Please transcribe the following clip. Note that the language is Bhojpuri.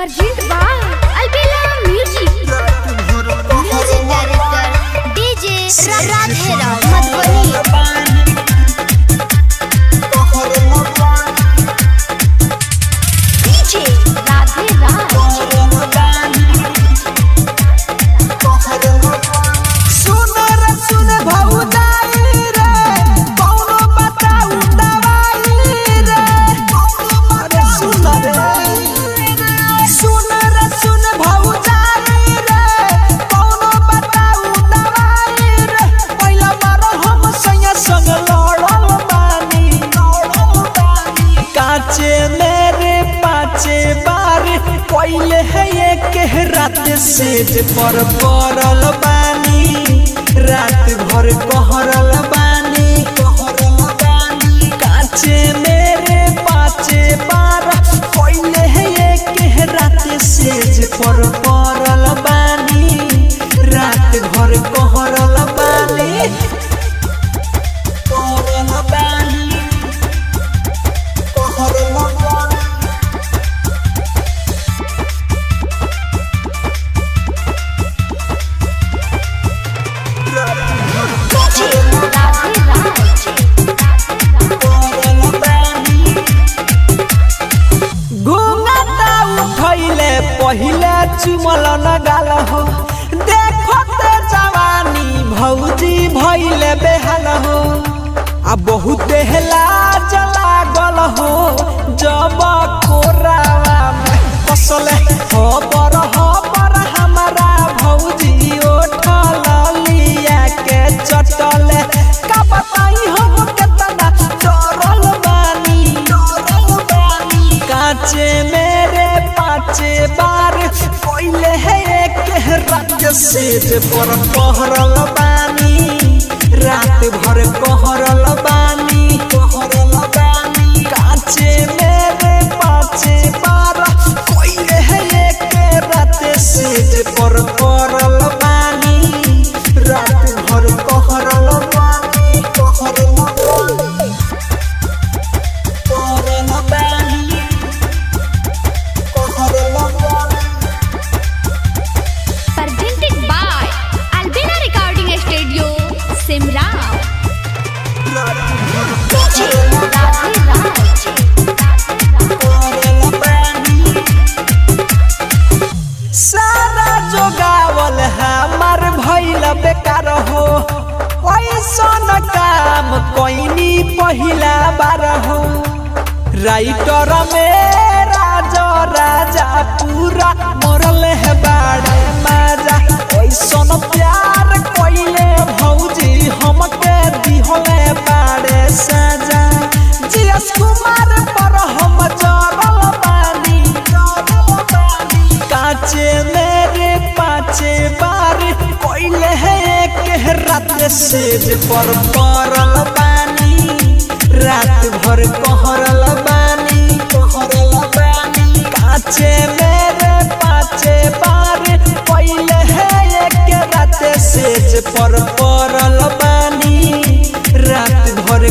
Presented by Albella Music. Music director DJ Radhe Rao Madhubani. DJ Radhe Rao. रात सेज पर पड़ल बानी रात भर कहरल बानी काचे मेरे पाचे बार कोइले है एक रात सेज पर पड़ल बानी रात भर कहरल बानी पहिले चुमल न गाल हो देखते जवानी भौजी भइले बेहाल हो आ बहुत लाज लागल हो जब कोरावा में कसले खबर हमारा भौजी उठल लिया के चटले का बताई हम केतना डरल बानी काचे मेरे पाचे बार कोइले है एक रात सेज पर कहरल बानी रात भर कहरल बानी काचे मेरे पाचे बार कोइले है एक रात सेज पर कहरल बानी रात भर कहरल बानी Presented by Albella Recording Studio, Simra. DJ Radhe Rao. सारा जोगावल हमार भइल बेकार हो ऐसन काम कोइनी पहिला बार हो राइटर मेरा जो राजा पूरा मरल है बाड़े माजा ऐसन प्यार कोइले भौजी हमके दिहले बाड़े सजा जीएस कुमार पर हम जरल बानी काचे मेरे पाचे बार कोइले है एक रात सेज पर पड़ल बानी रात भर कहरल बानी काचे मेरे पाचे बार कोइले है एक रात सेज पर पड़ल बानी रात भर